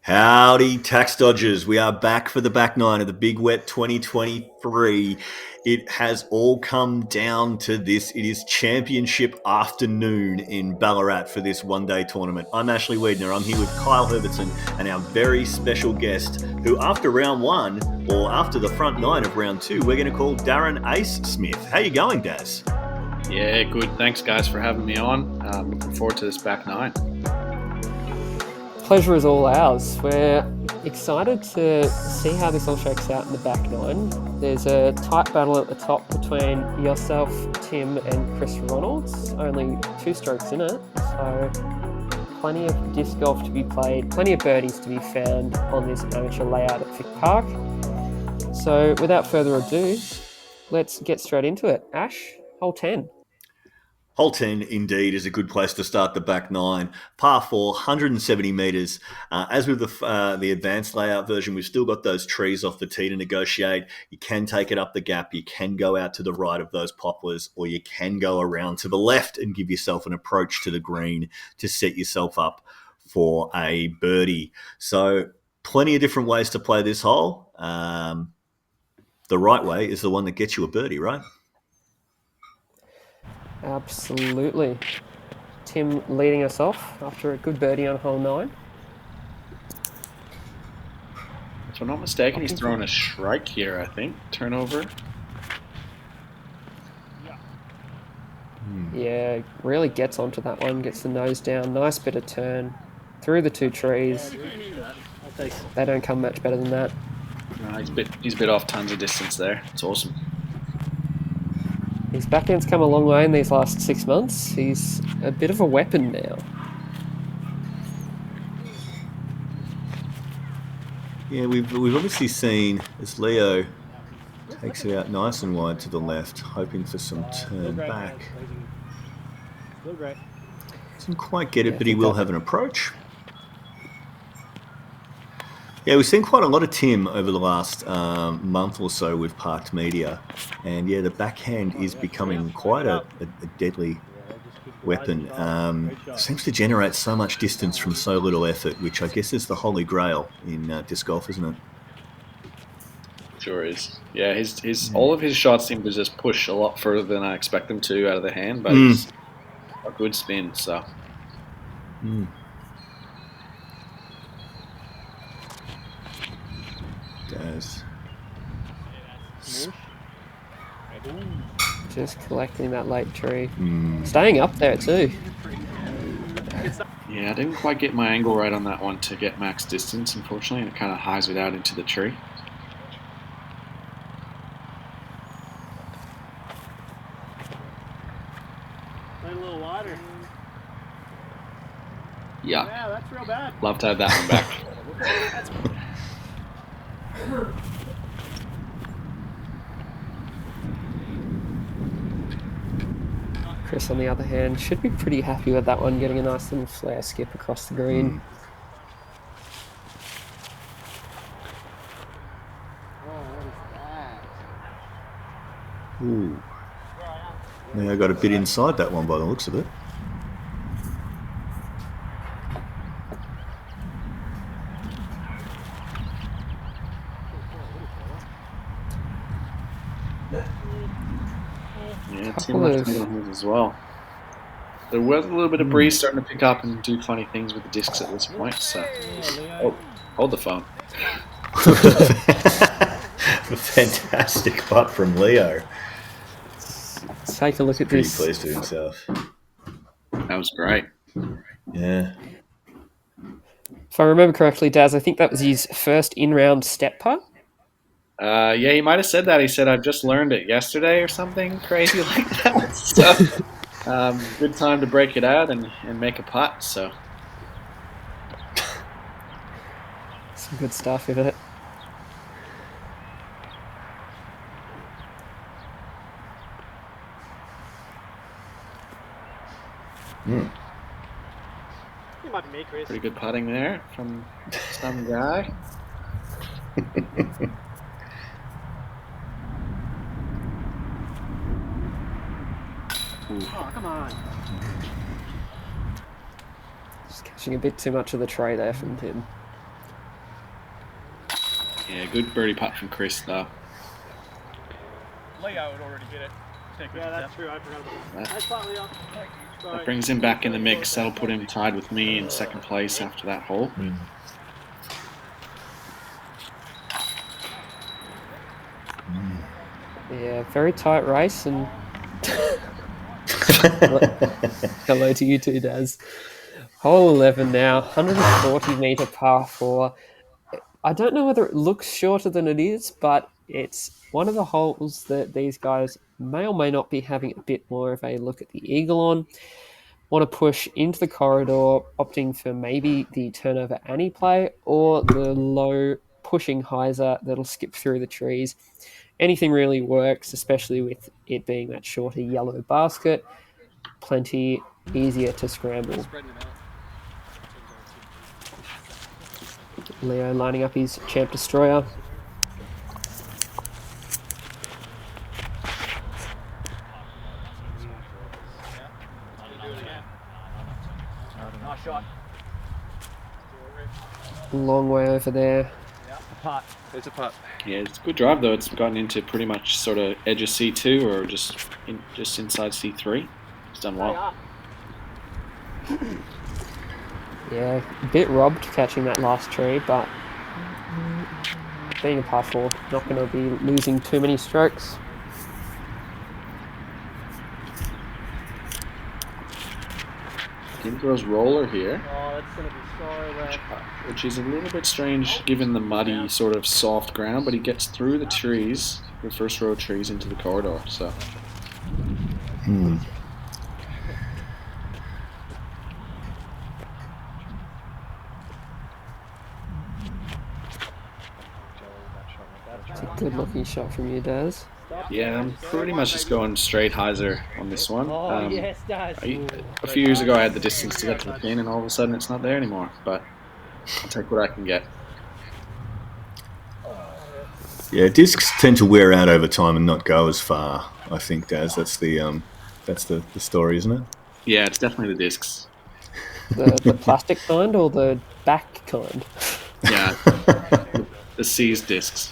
Howdy, tax dodgers. We are back for the back nine of the Big Wet 2023. It has all come down to this. It is championship afternoon in Ballarat for this one-day tournament. I'm Ashley Wiedner. I'm here with Kyle Herbertson and our very special guest, who after round one, or after the front nine of round two, we're going to call Darren Ace Smith. How you going, Daz? Yeah, good. Thanks, guys, for having me on. Looking forward to this back nine. Pleasure is all ours. We're excited to see how this all shakes out in the back nine. There's a tight battle at the top between yourself, Tim, and Chris Ronalds. Only 2 strokes in it, so plenty of disc golf to be played, plenty of birdies to be found on this amateur layout at Vic Park. So without further ado, let's get straight into it. Ash, hole 10. Hole 10 indeed is a good place to start the back nine. Par 4, 170 metres. As with the advanced layout version, we've still got those trees off the tee to negotiate. You can take it up the gap. You can go out to the right of those poplars, or you can go around to the left and give yourself an approach to the green to set yourself up for a birdie. So plenty of different ways to play this hole. The right way is the one that gets you a birdie, right? Absolutely. Tim leading us off after a good birdie on hole 9. If I'm not mistaken, he's throwing a strike here, I think. Turnover. Yeah, really gets onto that one, gets the nose down, nice bit of turn, through the 2 trees. They don't come much better than that. No, he's bit off tons of distance there. It's awesome. His backhand's come a long way in these last 6 months. He's a bit of a weapon now. Yeah, we've obviously seen as Leo takes it out nice and wide to the left, hoping for some turn back. Doesn't quite get it, but he will have an approach. Yeah, we've seen quite a lot of Tim over the last month or so with PRKD Media. And yeah, the backhand is becoming quite a deadly weapon. Seems to generate so much distance from so little effort, which I guess is the holy grail in disc golf, isn't it? Sure is. Yeah, his all of his shots seem to just push a lot further than I expect them to out of the hand, but it's a good spin, so. Does. Just collecting that late tree. Staying up there too. Yeah, I didn't quite get my angle right on that one to get max distance, unfortunately, and it kind of highs it out into the tree. A little water. Yeah. Yeah, that's real bad. Love to have that one back. Chris, on the other hand, should be pretty happy with that one, getting a nice little flare skip across the green. Ooh. Now I got a bit inside that one by the looks of it. Yeah, Tim left the middle as well. There was a little bit of breeze starting to pick up and do funny things with the discs at this point. So, hold the phone. A fantastic putt from Leo. Take a look at Pretty this. pleased with himself. That was great. Yeah. If I remember correctly, Daz, I think that was his first in-round step putt. Yeah, he might have said that. He said, "I've just learned it yesterday," or something crazy like that. So, good time to break it out and make a putt. So, Some good stuff with it. You might be me, Chris. pretty good putting there from some guy. Oh, come on. Just catching a bit too much of the tray there from Tim. Yeah, good birdie putt from Chris though. Leo had already hit it. Yeah, that's true. I forgot about that. Nice spot, Leo. That brings him back in the mix. That'll put him tied with me in second place after that hole. Yeah, very tight race, and hello to you too, Daz. Hole 11 now, 140 metre par 4. I don't know whether it looks shorter than it is, but it's one of the holes that these guys may or may not be having a bit more of a look at the eagle on. Want to push into the corridor, opting for maybe the turnover Annie play or the low pushing hyzer that'll skip through the trees. Anything really works, especially with it being that shorter yellow basket. Plenty easier to scramble. Leo lining up his Champ Destroyer. Nice shot. Long way over there. Putt. It's a putt. Yeah, it's a good drive though. It's gotten into pretty much sort of edge of C2 or just inside C3. It's done well. Yeah, a bit robbed catching that last tree, but being a par 4, not going to be losing too many strokes. Kimbrough's roller here, Oh, that's going to be so wet. which is a little bit strange given the muddy sort of soft ground, but he gets through the trees, the first row of trees into the corridor, so. It's a good looking shot from you, Daz. Yeah, I'm pretty much just going straight hyzer on this one. Oh, yes, Daz. A few years ago I had the distance to get to the pin and all of a sudden it's not there anymore, but I'll take what I can get. Yeah, discs tend to wear out over time and not go as far. I think, Daz. That's the story, isn't it? Yeah, it's definitely the discs. The plastic kind or the back kind? Yeah, the seized discs.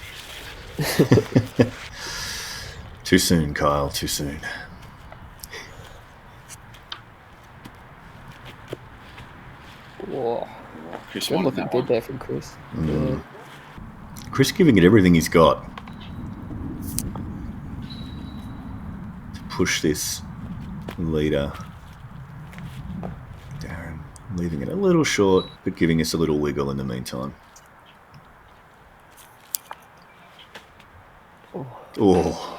Too soon, Kyle. Too soon. Whoa. Chris Good wanted looking that bid one. there from Chris. Yeah. Chris giving it everything he's got to push this leader. Darren leaving it a little short, but giving us a little wiggle in the meantime. Oh.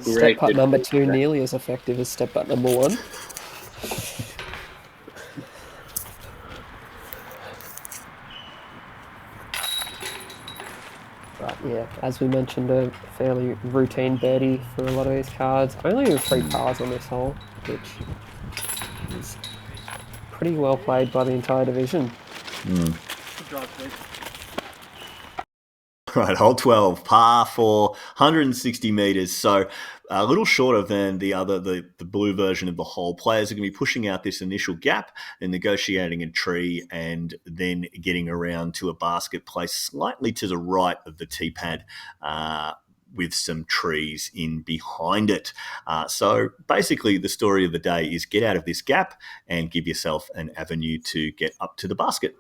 Step putt number 2 nearly as effective as step putt number 1. But yeah, as we mentioned, a fairly routine birdie for a lot of these cards. Only 3 pars on this hole, which is pretty well played by the entire division. Good job, Steve. Right, hole 12, par 4, 160 metres. So a little shorter than the blue version of the hole. Players are going to be pushing out this initial gap and negotiating a tree and then getting around to a basket placed slightly to the right of the tee pad with some trees in behind it. So basically the story of the day is get out of this gap and give yourself an avenue to get up to the basket.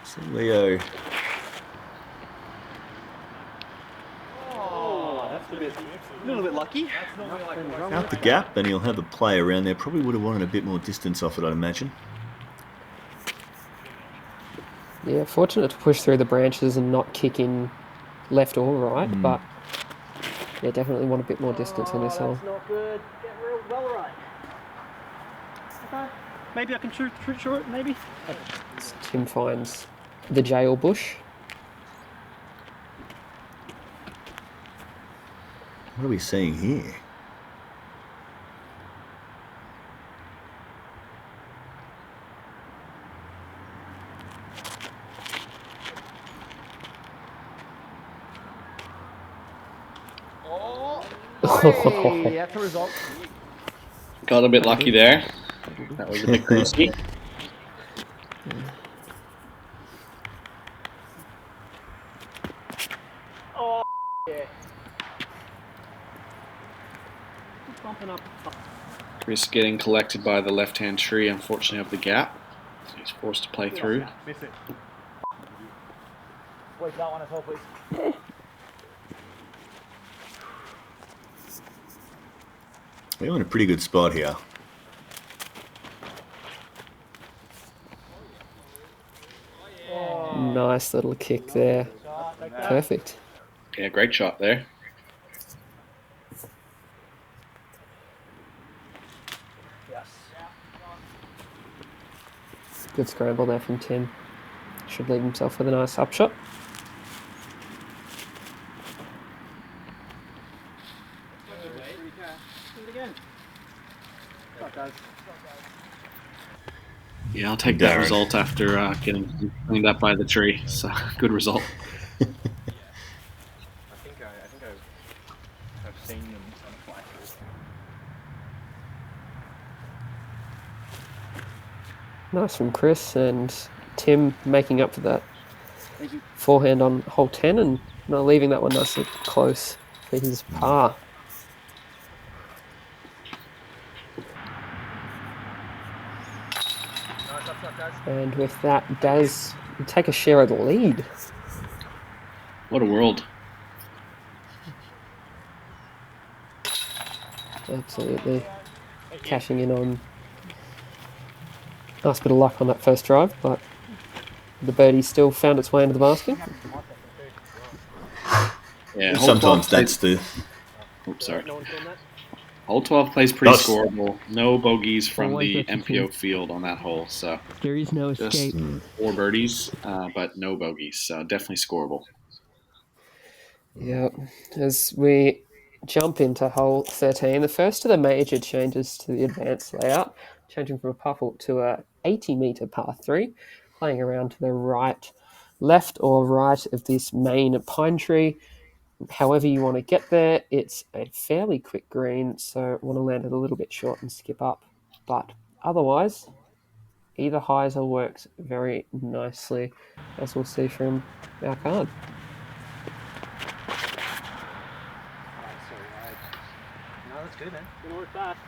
So Leo That's a little bit lucky. out the gap, and he'll have a play around there. Probably would have wanted a bit more distance off it, I'd imagine. Yeah, fortunate to push through the branches and not kick in left or right, but yeah, definitely want a bit more distance on this hole. That's not good. Get real well right. Okay. Maybe I can shoot short, maybe. Tim finds the jail bush. What are we seeing here? Hey, that's the result. Got a bit lucky there. That was a bit greasy. Oh, yeah. Just bumping up. Chris getting collected by the left-hand tree, unfortunately, of the gap. So he's forced to play through. Miss it. Wait, that one as well, please. We're in a pretty good spot here. Nice little kick there. Perfect. Yeah, great shot there. Yes. Good scramble there from Tim. Should leave himself with a nice upshot. Do it again. Guys. Yeah, I'll take that Darren. result after getting cleaned up by the tree. So, good result. I think I've seen them on flashes. Nice from Chris, and Tim making up for that forehand on hole 10 and not leaving that one nice and close for his par. And with that, Daz will take a share of the lead. What a world. Absolutely. Cashing in on nice bit of luck on that first drive, but the birdie still found its way into the basket. Yeah, Sometimes that's the... Oops, sorry. No one's doing that? Hole 12 plays pretty Nice. scoreable. No bogeys from Always the got you, MPO field on that hole. So There is no just escape. 4 birdies, but no bogeys. So definitely scoreable. Yeah, as we jump into hole 13, the first of the major changes to the advanced layout, changing from a par 4 to a 80-metre par 3, playing around to the right, left or right of this main pine tree. However you want to get there, it's a fairly quick green, so want to land it a little bit short and skip up. But otherwise, either hyzer works very nicely, as we'll see from our card. No, that's good, man. Gonna work fast.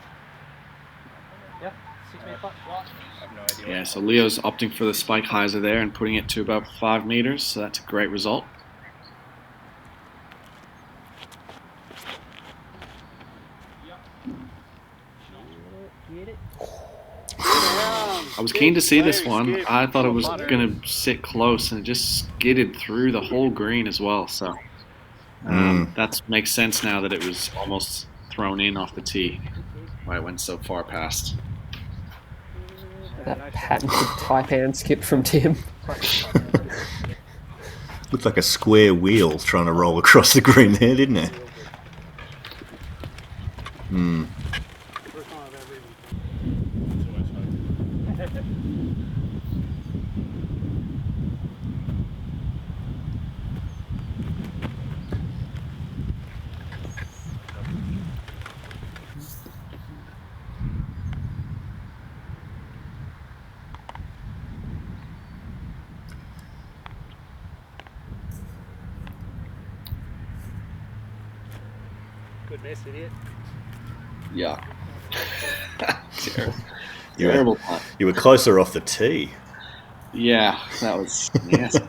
Yeah, 6 metre putt. I have no idea. Yeah, so Leo's opting for the spike hyzer there and putting it to about 5 meters. So that's a great result. I was keen to see this one. I thought it was going to sit close, and it just skidded through the whole green as well. So that makes sense now that it was almost thrown in off the tee. Why it went so far past. That patented Taipan skip from Tim. Looked like a square wheel trying to roll across the green there, didn't it? First time I've ever even. Good miss, idiot. Yeah. Terrible. You Terrible were, putt. you were closer off the tee. Yeah, that was nasty.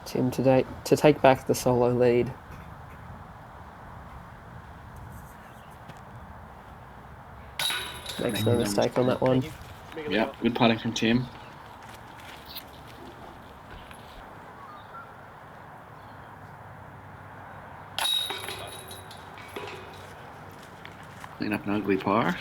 Tim today to take back the solo lead. Makes no mistake on that one. Yeah, good putting from Tim. Clean up an ugly par.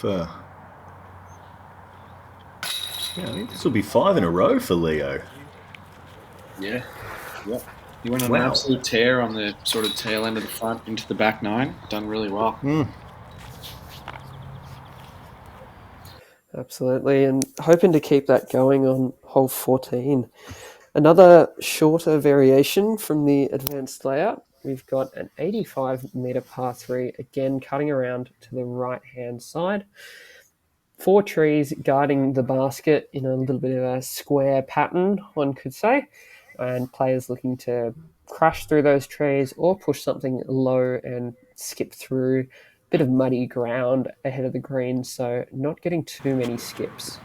Yeah, I think this will be 5 in a row for Leo. Yeah. Yep. He went on an Wow. absolute tear on the sort of tail end of the front into the back 9. Done really well. Absolutely, and hoping to keep that going on hole 14. Another shorter variation from the advanced layout. We've got an 85-metre par 3, again cutting around to the right-hand side. 4 trees guarding the basket in a little bit of a square pattern, one could say, and players looking to crash through those trees or push something low and skip through. Bit of muddy ground ahead of the green, so not getting too many skips.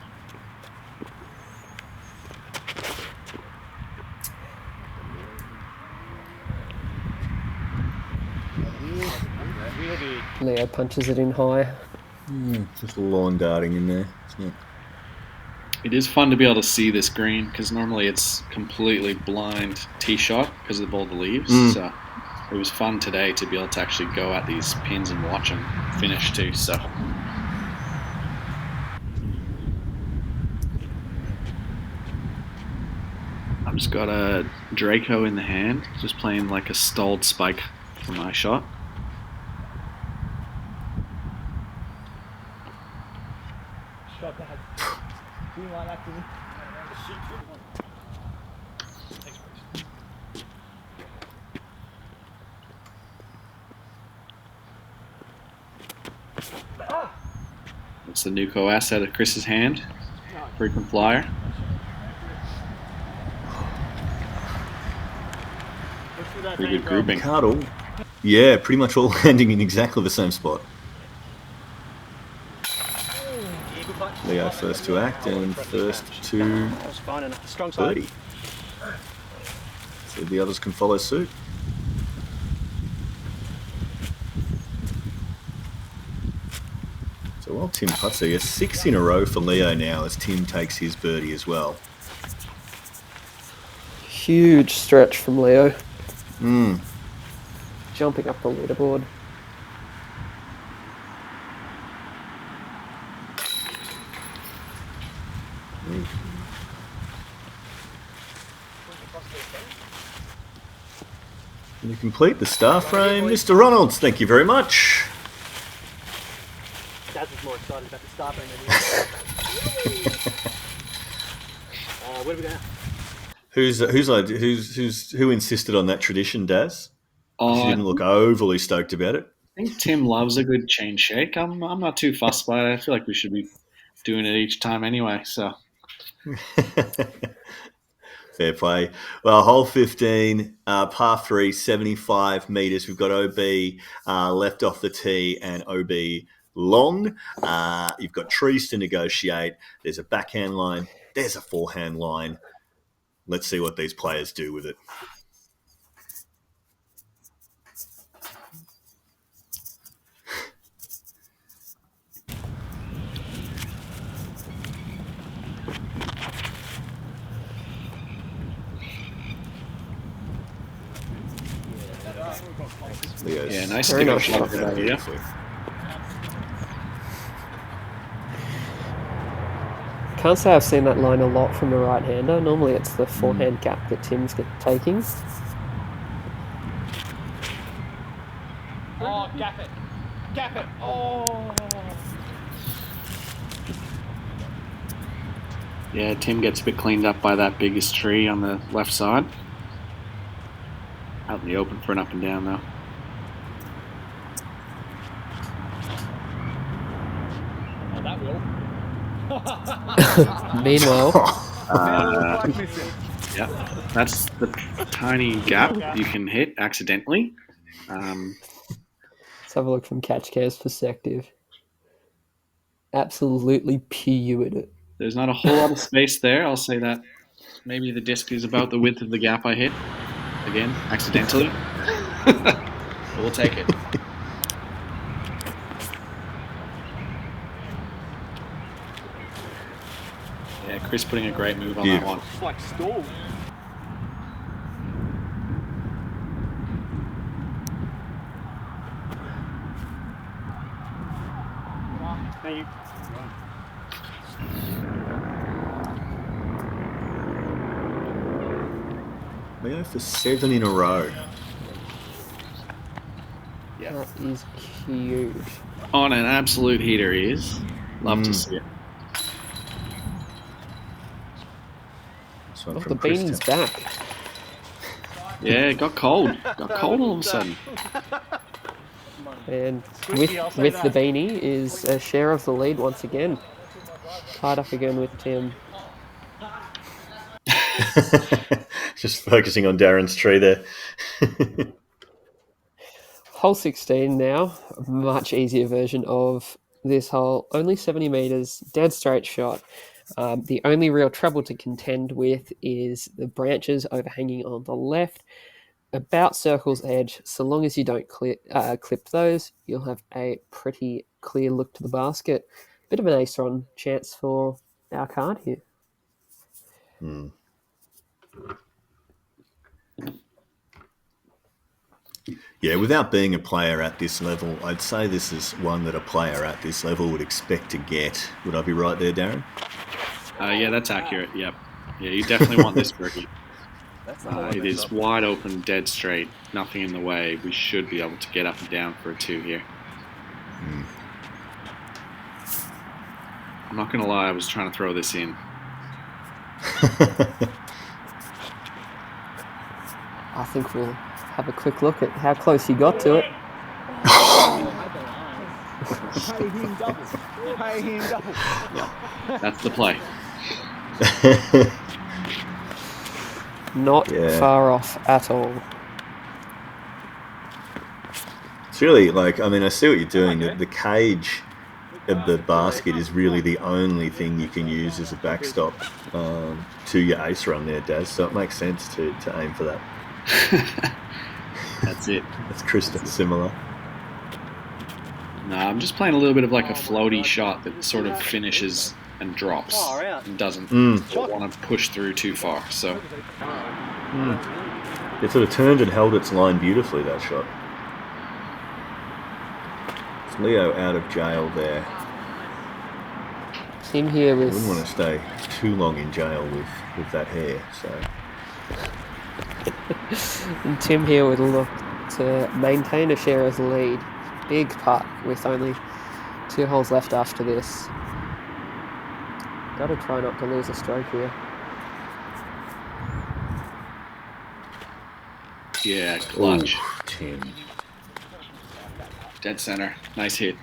Leo punches it in high. Just a lawn darting in there, isn't it? It is fun to be able to see this green because normally it's completely blind tee shot because of all the leaves. So it was fun today to be able to actually go at these pins and watch them finish too. So I've just got a Draco in the hand, just playing like a stalled spike for my shot. It's the Nuco S out of Chris's hand. Frequent flyer. Pretty good grouping. Cardle. Yeah, pretty much all landing in exactly the same spot. Leo first to act and first to birdie. So the others can follow suit. So while Tim puts there, 6 in a row for Leo now as Tim takes his birdie as well. Huge stretch from Leo. Jumping up the leaderboard. And you complete the star frame, Mr. Ronalds. Thank you very much. Dad was more excited about the star frame than where do we go now? Who insisted on that tradition, Daz? She didn't look overly stoked about it. I think Tim loves a good chain shake. I'm not too fussed by it. I feel like we should be doing it each time anyway. So fair play. Well, hole 15, par 3, 75 metres. We've got OB left off the tee and OB long. You've got trees to negotiate. There's a backhand line. There's a forehand line. Let's see what these players do with it. Yeah, nice to go shot that here. Can't say I've seen that line a lot from a right-hander. Normally it's the forehand gap that Tim's taking. Oh, gap it. Gap it. Oh. Yeah, Tim gets a bit cleaned up by that biggest tree on the left side. Out in the open for an up and down though. Oh, that will. Meanwhile, Yeah, that's the tiny gap you can hit accidentally. let's have a look from Catch Care's perspective. Absolutely pewed it. There's not a whole lot of space there, I'll say that. Maybe the disc is about the width of the gap I hit. Again, accidentally. But we'll take it. Yeah, Chris putting a great move on that one. It's like stalled. Thank you. Leo for 7 in a row. Yeah. That is huge. On an absolute heater he is. Love to see it. Nice one Oh, from the beanie's Krista. back. Yeah, it got cold. Got cold all of a sudden. And with the beanie is a share of the lead once again. Tied up again with Tim. Just focusing on Darren's tree there. Hole 16 now, a much easier version of this hole. Only 70 metres, dead straight shot. The only real trouble to contend with is the branches overhanging on the left, about circle's edge. So long as you don't clip those, you'll have a pretty clear look to the basket. Bit of an ace run chance for our card here. Yeah, without being a player at this level, I'd say this is one that a player at this level would expect to get. Would I be right there, Darren? Yeah, that's accurate. Yep. Yeah, you definitely want this birdie. It is wide open, dead straight, nothing in the way. We should be able to get up and down for a 2 here. I'm not going to lie, I was trying to throw this in. I think we'll have a quick look at how close you got to it. That's the play. Not far off at all. It's really like, I mean, I see what you're doing. The cage of the basket is really the only thing you can use as a backstop to your ace run there, Daz. So it makes sense to aim for that. That's it. That's Krista, similar. No, I'm just playing a little bit of like a floaty shot that sort of finishes and drops and doesn't want to push through too far. So It sort of turned and held its line beautifully, that shot. It's Leo out of jail there. Tim here I with... wouldn't want to stay too long in jail with that hair, so... And Tim here would look to maintain a share of the lead. Big putt with only 2 holes left after this. Got to try not to lose a stroke here. yeah, clutch. Ooh, Tim. Dead center. Nice hit.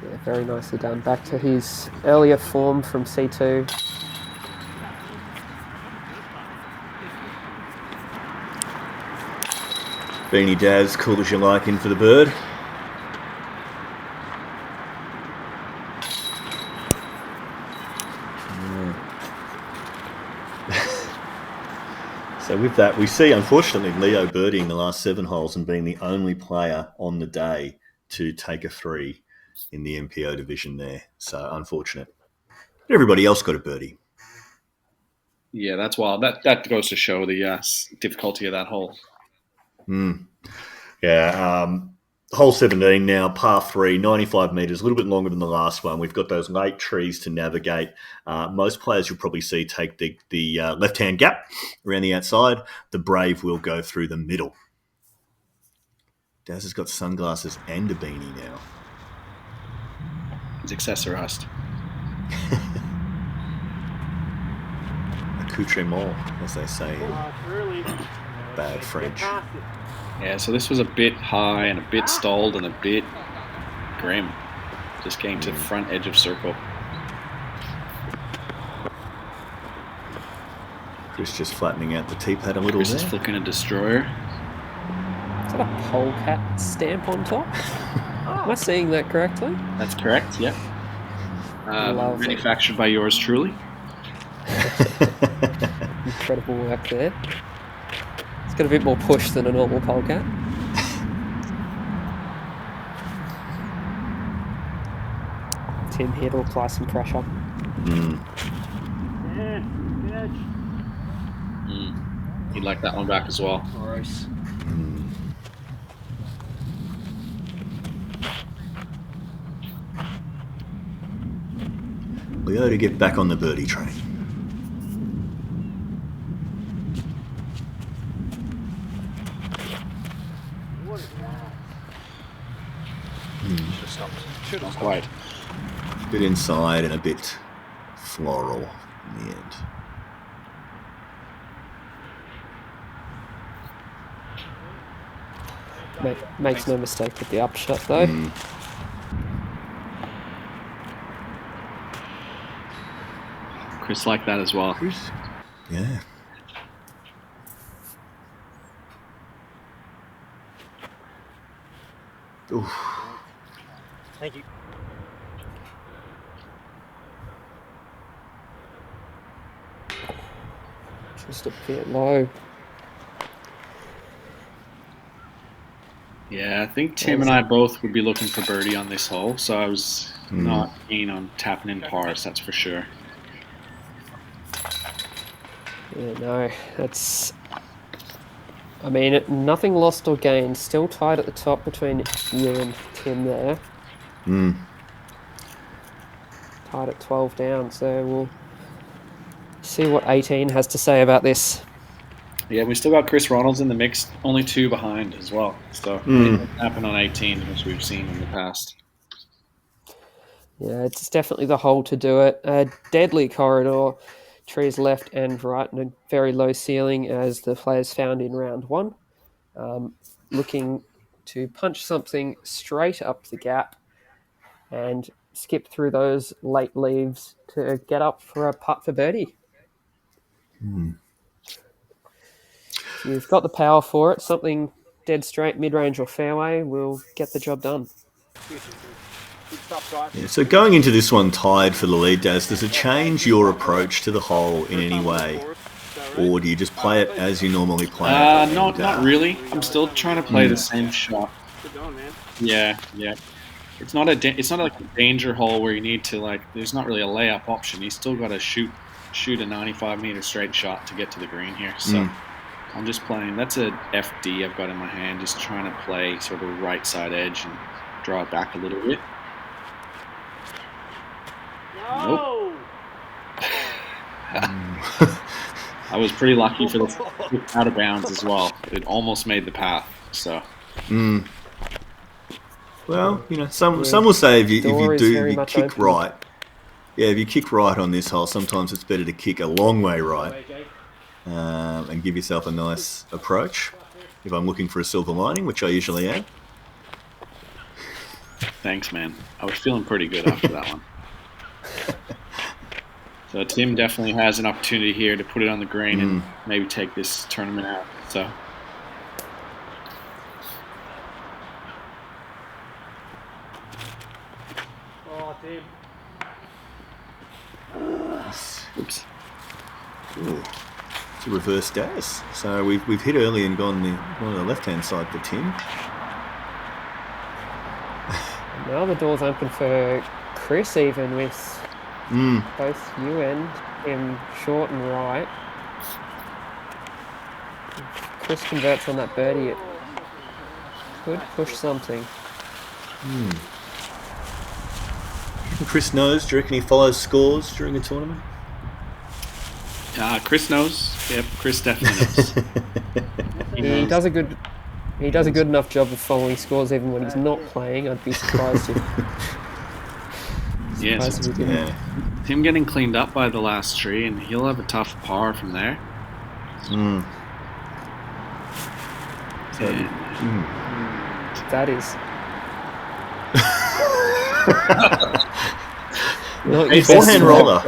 Yeah, very nicely done. Back to his earlier form from C2. Beanie Daz, cool as you like, in for the bird. So with that, we see, unfortunately, Leo birdieing the last 7 holes and being the only player on the day to take a 3 in the MPO division there. So unfortunate. But everybody else got a birdie. Yeah, that's wild. That goes to show the difficulty of that hole. Yeah, hole 17 now, par 3, 95 metres, a little bit longer than the last one. We've got those late trees to navigate. Most players you'll probably see take the left-hand gap around the outside. The Brave will go through the middle. Daz has got sunglasses and a beanie now. He's accessorized. Accoutrement, as they say in bad French. Yeah, so this was a bit high and a bit stalled and a bit grim. Just getting to the front edge of circle. Chris just flattening out the tee pad a little Chris there. is flicking a destroyer. Is that a polecat stamp on top? Am I seeing that correctly? That's correct, yeah. Love it. Manufactured by yours truly. Incredible work there. It's got a bit more push than a normal polecat. Tim here to apply some pressure. He'd like that one back as well. Gross. Leo to get back on the birdie train. Not quite. bit inside and a bit floral in the end. Makes no mistake with the upshot though. Chris liked that as well. Yeah. Oof. Thank you. Just a bit low. Yeah, I think Tim and I both would be looking for birdie on this hole, so I was not keen on tapping in pars, that's for sure. Yeah, no, that's... I mean, nothing lost or gained. Still tied at the top between you and Tim there. Tied at 12 down, so we'll see what 18 has to say about this. Yeah, we still got Chris Ronalds in the mix, only 2 behind as well. So anything can happen on 18, which we've seen in the past. Yeah, it's definitely the hole to do it. A deadly corridor, trees left and right, and a very low ceiling as the players found in round 1. Looking to punch something straight up the gap and skip through those late leaves to get up for a putt for birdie. If you've got the power for it, something dead straight, mid-range or fairway will get the job done. Yeah, so going into this one tied for the lead, Daz, does it change your approach to the hole in any way? Or do you just play it as you normally play it? Not really. I'm still trying to play the same shot. Yeah. It's not like a danger hole where you need to, like, there's not really a layup option. You still got to shoot a 95-meter straight shot to get to the green here. So I'm just playing. That's a FD I've got in my hand, just trying to play sort of right side edge and draw it back a little bit. No! Nope. I was pretty lucky for the out of bounds as well. It almost made the path. So. Well, you know, some will say if you kick right, if you kick right on this hole, sometimes it's better to kick a long way right and give yourself a nice approach. If I'm looking for a silver lining, which I usually am. Thanks, man. I was feeling pretty good after that one. So Tim definitely has an opportunity here to put it on the green and maybe take this tournament out. So. Oh, Tim. Oops. Ooh. It's a reverse dash. So we've hit early and gone on the left-hand side for Tim. Now the door's open for Chris, even with both you and him short and right. If Chris converts on that birdie, it could push something. Chris knows. Do you reckon he follows scores during the tournament? Chris knows. Yep, Chris definitely knows. He does a good enough job of following scores even when he's not playing. I'd be surprised if. Yes, him getting cleaned up by the last tree, and he'll have a tough par from there. That is. Forehand roller.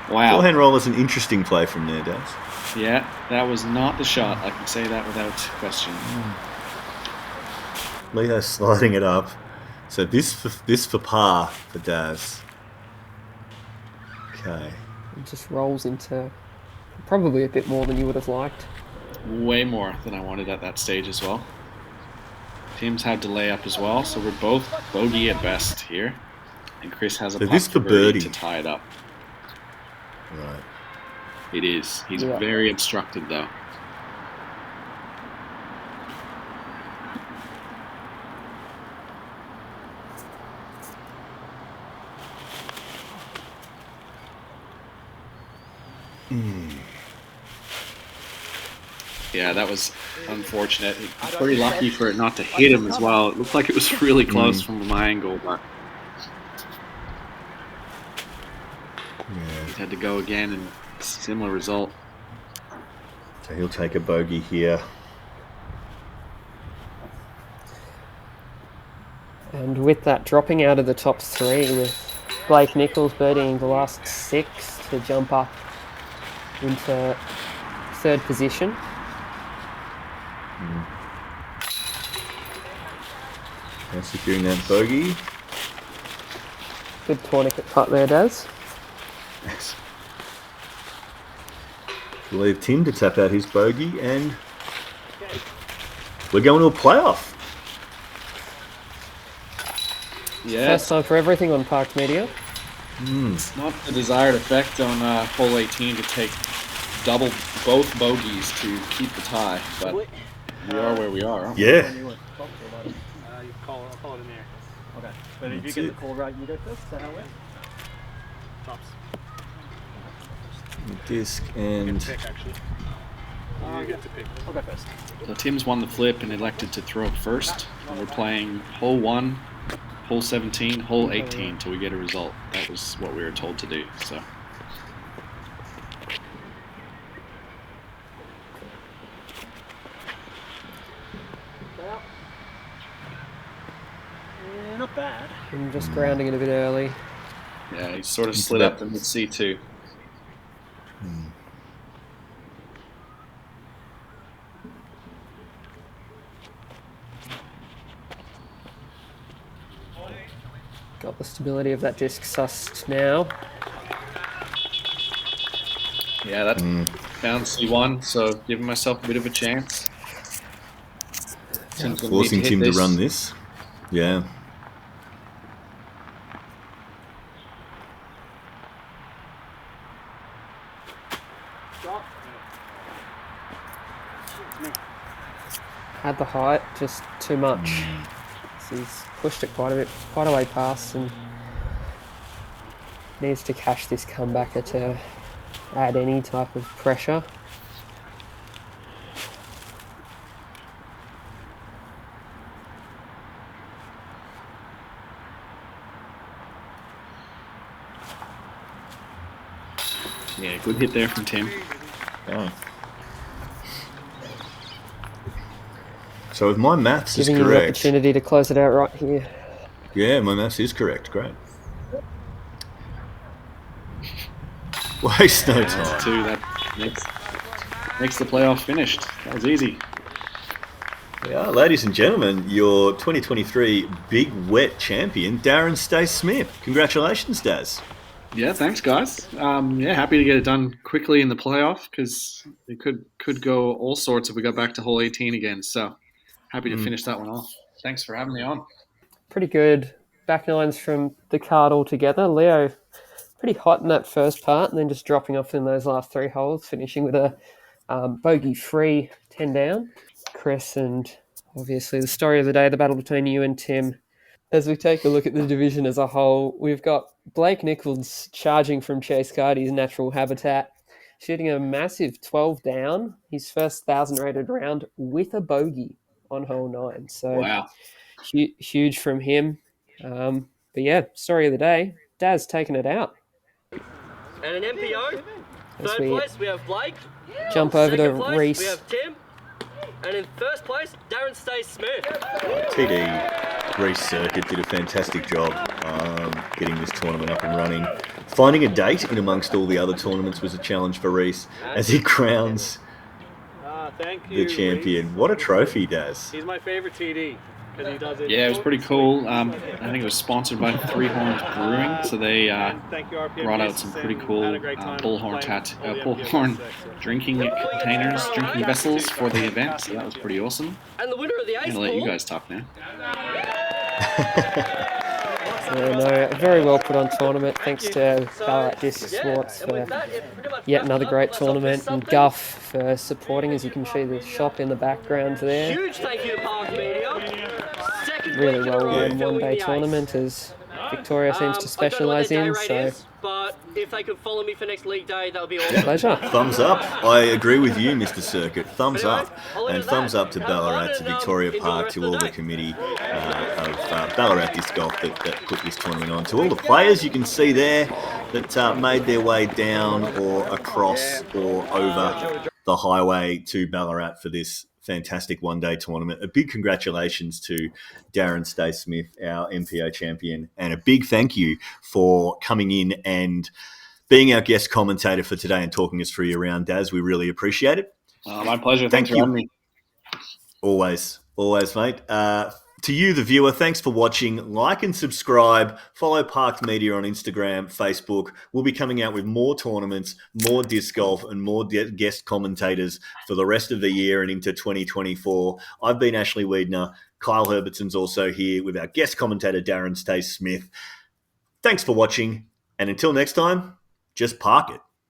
Wow. Forehand roller is an interesting play from there, Daz. Yeah, that was not the shot. I can say that without question. Leo sliding it up. So this for par for Daz. Okay. It just rolls into probably a bit more than you would have liked. Way more than I wanted at that stage as well. Tim's had to lay up as well, so we're both bogey at best here. And Chris has a putt for birdie to tie it up. Right. It is. He's very obstructed though. Yeah, that was unfortunate. Pretty lucky for it not to hit him as well. It looked like it was really close from my angle, but had to go again, and similar result. So he'll take a bogey here. And with that dropping out of the top 3, with Blake Nichols birdieing the last 6 to jump up into 3rd position. Now securing that bogey. Good tourniquet putt there, Daz. Yes. We'll leave Tim to tap out his bogey, and we're going to a playoff. Yeah, First time for everything on PRKD Media. It's not the desired effect on hole 18 to take both bogeys to keep the tie, but we are where we are, aren't we? Yeah. You call it in there. Okay. But if you get the call right, you go first. Is that how it works? Tops. Disc and Pick, actually. You get to pick. I'll go first. So Tim's won the flip and elected to throw first. And we're playing hole 1, hole 17, hole 18 till we get a result. That was what we were told to do. So. Not bad. I'm just grounding it a bit early. Yeah, he sort of slid up the mid C2. Got the stability of that disc sussed now. Yeah, that found C1, so giving myself a bit of a chance. Tim's gonna forcing need to hit Tim to this. run this. Yeah. Had the height, just too much. So he's pushed it quite a way past, and needs to cash this comebacker to add any type of pressure. Yeah, good hit there from Tim. Oh. So if my maths is Giving you the correct, opportunity to close it out right here. yeah, my maths is correct. Great. Waste no time. That's 2. That makes the playoff finished. That was easy. Yeah, ladies and gentlemen, your 2023 Big Wet champion, Darren Stace Smith. Congratulations, Daz. Yeah, thanks, guys. Yeah, happy to get it done quickly in the playoff because it could go all sorts if we got back to hole 18 again. So happy to finish that one off. Thanks for having me on. Pretty good back nines from the card altogether. Leo, pretty hot in that first part, and then just dropping off in those last 3 holes, finishing with a bogey-free 10 down. Chris, and obviously the story of the day, the battle between you and Tim. As we take a look at the division as a whole, we've got Blake Nichols charging from Chase Carty's natural habitat, shooting a massive 12 down, his first 1,000 rated round with a bogey on hole 9. So Wow. huge from him. But yeah, story of the day, Daz taking it out. And an MPO, As third we place we have Blake. jump over to Second place Reese. we have Tim. And in first place, Darren Stace Smith. TD Reese Circuit did a fantastic job getting this tournament up and running. Finding a date in amongst all the other tournaments was a challenge for Reese as he crowns Thank the you, champion. Reese. What a trophy, Daz. He's my favorite TD because he does it. Yeah, it was pretty cool. I think it was sponsored by Three Horns Brewing, so they Thank you, RPM brought out Beasts, some pretty and cool had a great time bullhorn playing all the MPO bullhorn decks, so. drinking containers, drinking vessels for the event. So that was pretty awesome. And the winner of the I'm ace gonna let you pool. guys talk now. A very well put on tournament. Thanks to Ballarat Disc Sports for yet another great tournament, and Guff for supporting, as you can see the shop in the background there. Huge thank you to PRKD Media. Second Really week in a well row run filming one-day the ace. tournament, as Victoria seems to I don't know what specialise their day in. rate So is, but if they could follow me for next league day, that would be awesome. Pleasure. Thumbs up. I agree with you, Mr. Circuit. Thumbs Anyway, up. I'll leave it And at thumbs that. up to Have fun Ballarat, to and, Victoria enjoy the Park, rest to of all the the day. committee of Ballarat Disc Golf that put this tournament on. To all the players you can see there that made their way down or across or over the highway to Ballarat for this fantastic one-day tournament. A big congratulations to Darren Stay-Smith, our MPO champion, and a big thank you for coming in and being our guest commentator for today and talking us through your round, Daz. We really appreciate it. My pleasure. Thank Thanks for you. having me. Always, mate. To you, the viewer, thanks for watching. Like and subscribe. Follow Parked Media on Instagram, Facebook. We'll be coming out with more tournaments, more disc golf, and more guest commentators for the rest of the year and into 2024. I've been Ashley Wiedner. Kyle Herbertson's also here with our guest commentator, Darren Stay-Smith. Thanks for watching, and until next time, just park it.